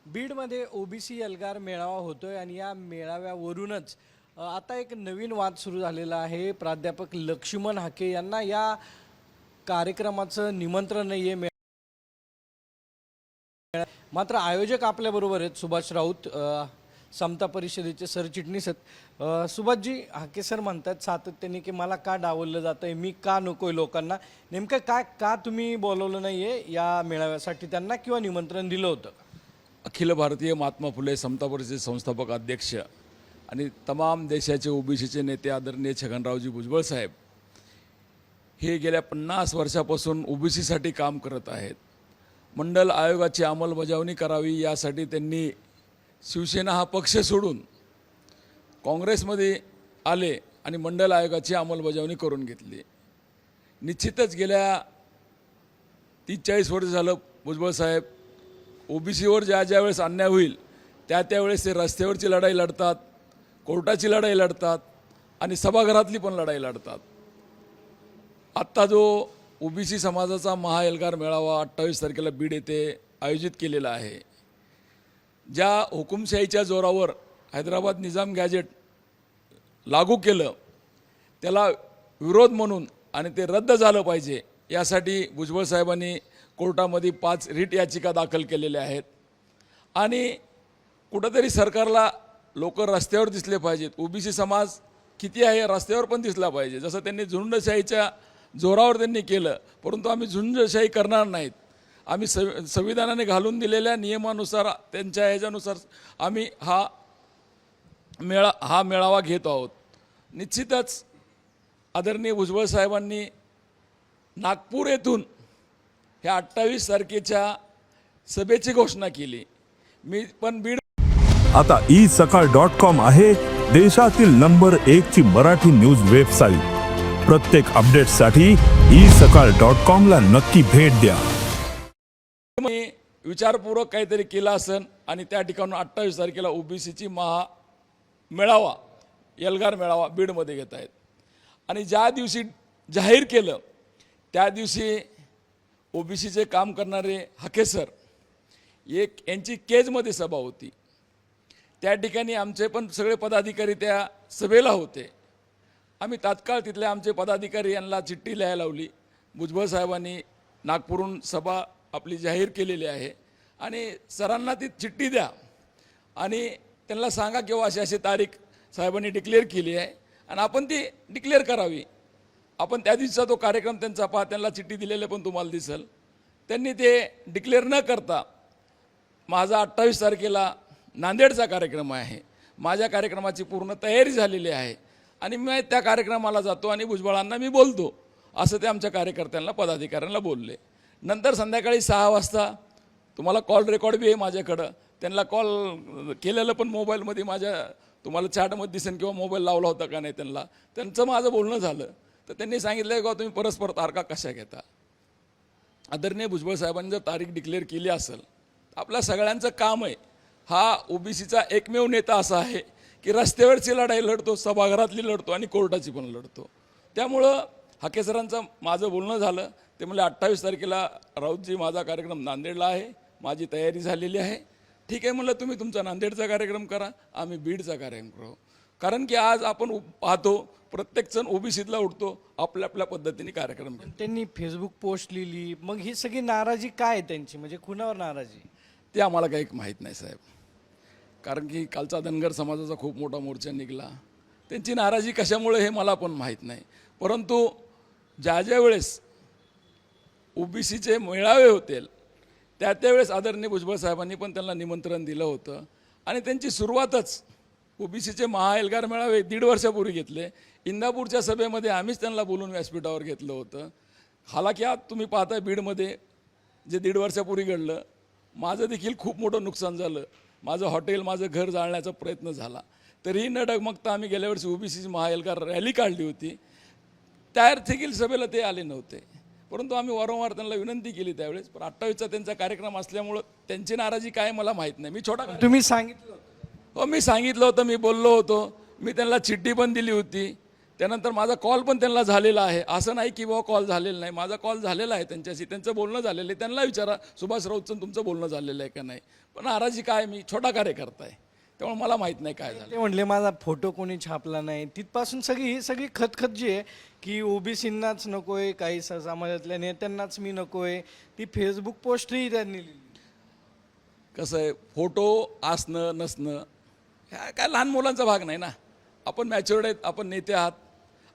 बीडमध्ये ओबीसी एल्गार मेळावा होतोय आणि या मेळाव्यावरूनच आता एक नवीन वाद सुरू झालेला आहे। प्राध्यापक लक्ष्मण हाके यांना या कार्यक्रमाचं निमंत्रण नाहीये, मात्र आयोजक आपल्याबरोबर आहेत। सुभाष राऊत समता परिषदेचे सरचिटणीस आहेत। सुभाषजी, हाके सर म्हणतात सातत्याने की मला का डावललं जातंय, मी का नकोय लोकांना, नेमकं काय का तुम्ही बोलवलं नाहीये या मेळाव्यासाठी त्यांना किंवा निमंत्रण दिलं होतं? अखिल भारतीय महात्मा फुले समता परिषदेचे संस्थापक अध्यक्ष आणि तमाम देशाचे ओबीसीचे नेते आदरणीय छगनरावजी भुजबळ साहेब हे गेल्या 50 वर्षापासून ओबीसीसाठी काम करत आहेत। मंडल आयोगाची अंमलबजावणी करावी यासाठी त्यांनी शिवसेना हा पक्ष सोडून काँग्रेसमध्ये आले आणि मंडल आयोगाची अंमलबजावणी करून घेतली। निश्चितच गेल्या 30-40 वर्ष झालं भुजबळ साहेब ओबीसीवर ज्या वेळेस अन्याय होईल त्यावेळेस ते रस्त्यावरची लढाई लढतात, कोर्टाची लढाई लढतात आणि सभागृहातली पण लढाई लढतात। आत्ता जो ओबीसी समाजाचा महाएल्गार मेळावा 28 तारखेला बीड येथे आयोजित केलेला आहे, ज्या हुकुमशाहीच्या जोरावर हैदराबाद निजाम गॅजेट लागू केलं त्याला विरोध म्हणून आणि ते रद्द झालं पाहिजे यासाठी भुजबळ साहेबांनी कोर्टामध्ये 5 रिट याचिका दाखल केलेल्या आहेत आणि कुठंतरी सरकारला लोक रस्त्यावर दिसले पाहिजेत। ओबीसी समाज किती आहे रस्त्यावर पण दिसला पाहिजे, जसं त्यांनी झुंडशाहीच्या जोरावर त्यांनी केलं, परंतु आम्ही झुंडशाही करणार नाहीत। आम्ही संविधानाने घालून दिलेल्या नियमानुसार त्यांच्या ह्याच्यानुसार आम्ही हा मेळावा घेत आहोत। निश्चितच आदरणीय भुजबळ साहेबांनी नागपूर येथून ह्या 28 तारखेच्या सभेची घोषणा केली। मी पण बीड आता isakal.com आहे देशातील नंबर 1 ची मराठी न्यूज वेबसाईट। प्रत्येक अपडेटसाठी isakal.com ला नक्की भेट द्या। मी विचारपूर्वक काहीतरी केलं असेल आणि त्या ठिकाणून 28 तारखेला ओबीसीची मेळावा एल्गार मेळावा बीडमध्ये घेत आहेत आणि ज्या दिवशी जाहीर केलं त्या दिवशी ओबीसीचे काम करणारे हाके सर यांची केजमध्ये सभा होती। त्या ठिकाणी आमचे पण सगळे पदाधिकारी त्या सभेला होते। आम्ही तात्काळ तिथले आमचे पदाधिकारी यांना चिठ्ठी लिहायला लावली। भुजबळ साहेबांनी नागपूरहून सभा आपली जाहीर केलेली आहे आणि सरांना ती चिठ्ठी द्या आणि त्यांना सांगा किंवा अशी तारीख साहेबांनी डिक्लेअर केली आहे आणि आपण ती डिक्लेअर करावी। आपण त्या दिवसाचा तो कार्यक्रम त्यांचा पहा, त्यांना चिठ्ठी दिलेलं पण तुम्हाला दिसेल। त्यांनी ते डिक्लेअर न करता माझा 28 तारखेला नांदेडचा कार्यक्रम आहे, माझ्या कार्यक्रमाची पूर्ण तयारी झालेली आहे आणि मी त्या कार्यक्रमाला जातो आणि भुजबळांना मी बोलतो असं ते आमच्या कार्यकर्त्यांना पदाधिकाऱ्यांना बोलले। नंतर संध्याकाळी 6 वाजता तुम्हाला कॉल रेकॉर्ड बी आहे माझ्याकडं, त्यांना कॉल केलेलं पण मोबाईलमध्ये माझ्या तुम्हाला चॅटमध्ये दिसेल किंवा मोबाईल लावला होता का नाही त्यांना, त्यांचं माझं बोलणं झालं तर त्यांनी सांगितलं का तुम्ही परस्पर तारखा कशा घेता। आदरणीय भुजबळ साहेबांनी जर तारीख डिक्लेअर केली असेल आपल्या सगळ्यांचं काम आहे। हा ओबीसीचा एकमेव नेता असा आहे की रस्त्यावरची लढाई लढतो, सभागृहातली लढतो आणि कोर्टाची पण लढतो। त्यामुळं हाके सरांचं माझं बोलणं झालं, ते म्हणजे 28 तारखेला राऊतजी माझा कार्यक्रम नांदेडला आहे, माझी तयारी झालेली आहे। ठीक आहे म्हणलं, तुम्ही तुमचा नांदेडचा कार्यक्रम करा, आम्ही बीडचा कार्यक्रम करू। कारण की आज आपण पाहतो प्रत्येकजण ओबीसीतला उठतो, आपल्या पद्धतीने कार्यक्रम घेतो। त्यांनी फेसबुक पोस्ट लिहिली, मग ही सगळी नाराजी काय आहे त्यांची, म्हणजे कुणावर नाराजी ते आम्हाला काही माहीत नाही साहेब, कारण की कालचा धनगर समाजाचा खूप मोठा मोर्चा निघाला, त्यांची नाराजी कशामुळे हे मला पण माहीत नाही। परंतु ज्या वेळेस ओबीसीचे मेळावे होतील त्यावेळेस आदरणीय भुजबळ साहेबांनी पण त्यांना निमंत्रण दिलं होतं आणि त्यांची सुरुवातच ओबीसीचे महाएल्गार मेळावे 1.5 वर्षापूर्वी घेतले। इंदापूरच्या सभेमध्ये आम्हीच त्यांना बोलून व्यासपीठावर घेतलं होतं। हालाकी आज तुम्ही पाहताय बीडमध्ये जे 1.5 वर्षापूर्वी घडलं, माझं देखील खूप मोठं नुकसान झालं, माझं हॉटेल माझं घर जाळण्याचा प्रयत्न झाला, तरीही न डगमगता आम्ही गेल्या वर्षी ओबीसीची महाएल्गार रॅली काढली होती। त्या देखील सभेला ते आले नव्हते, परंतु आम्ही वारंवार त्यांना विनंती केली त्यावेळेस, पण 28चा त्यांचा कार्यक्रम असल्यामुळं त्यांची नाराजी काय मला माहीत नाही। मी छोटा तुम्ही सांगितलं हो, मी सांगितलं होतं, मी बोललो होतो, मी त्यांना चिठ्ठी पण दिली होती, त्यानंतर माझा कॉल पण त्यांना झालेला आहे, असं नाही की बाबा कॉल झालेला नाही, माझा कॉल झालेला आहे त्यांच्याशी, त्यांचं बोलणं झालेलं आहे. त्यांना विचारा सुभाष राऊतचं तुमचं बोलणं झालेलं आहे का नाही. पण नाराजी काय, मी छोटा कार्यकर्ता आहे त्यामुळे मला माहीत नाही काय झालं. ते म्हणले माझा फोटो कोणी छापला नाही. तिथपासून ही सगळी खतखत जी आहे की ओबीसींनाच नकोय, काही समाजातल्या नेत्यांनाच मी नकोय, ती फेसबुक पोस्टही त्यांनी लिहिली. कसं आहे, फोटो असणं नसणं ह्या काय लहान मुलांचा भाग नाही ना. आपण मॅच्युअर्ड आहेत, आपण नेते आहात.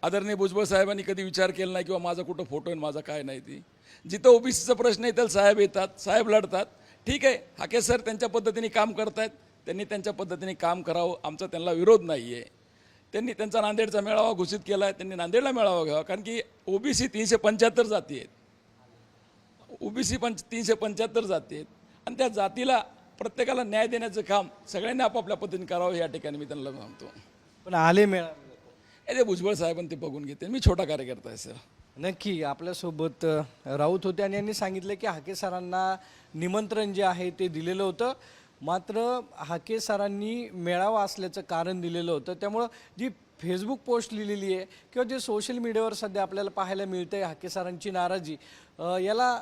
आदरणीय भुजबळ साहेबांनी कधी विचार केला नाही किंवा माझा कुठं फोटो आहे माझा काय नाही. ती जिथं ओबीसीचा प्रश्न आहे त्याला साहेब येतात, साहेब लढतात. ठीक आहे, हाके सर त्यांच्या पद्धतीने काम करतायत, त्यांनी त्यांच्या पद्धतीने काम करावं, आमचा त्यांना विरोध नाही आहे. त्यांनी त्यांचा नांदेडचा मेळावा घोषित केला आहे, त्यांनी नांदेडला मेळावा घ्यावा. कारण की ओबीसी 375 जाती आहेत, ओबीसी 375 जाती आहेत आणि त्या जातीला प्रत्येकाला न्याय देण्याचं काम सगळ्यांनी आपापल्या पद्धतीने करावं या ठिकाणी मी त्यांना सांगतो. पण आले मेळावे ते भुजबळ साहेबांनी ते बघून घेते. मी छोटा कार्यकर्ता आहे सर. नक्की. आपल्यासोबत राऊत होते आणि यांनी सांगितलं की हाके सरांना निमंत्रण जे आहे ते दिलेलं होतं, मात्र हाके सरांनी मेळावा असल्याचं कारण दिलेलं होतं. त्यामुळं जी फेसबुक पोस्ट लिहिलेली आहे किंवा जे सोशल मीडियावर सध्या आपल्याला पाहायला मिळतं आहे हाके सरांची नाराजी, याला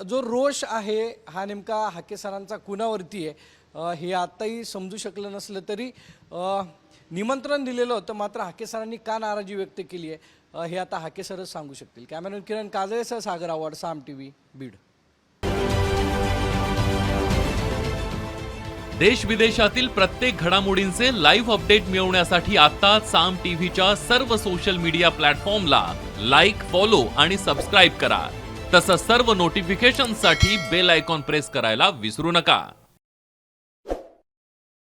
जो रोष आहे हा नेमका हाके सरांचा कुणावरती आहे हे आत्ताही समजू शकलं नसलं तरी निमंत्रण दिलेलं होतं, मात्र हाके सरांनी का नाराजी व्यक्त केली आहे हे आता हाके सरच सांगू शकतील. कॅमेरामॅन किरण काजळेसह सागर आव्हाड, साम टीव्ही, बीड. देश विदेशातील प्रत्येक घडामोडींचे लाईव्ह अपडेट मिळवण्यासाठी आता साम टीव्हीच्या सर्व सोशल मीडिया प्लॅटफॉर्मला लाईक, फॉलो आणि सबस्क्राईब करा. तसंच सर्व नोटिफिकेशनसाठी बेल आयकॉन प्रेस करायला विसरू नका.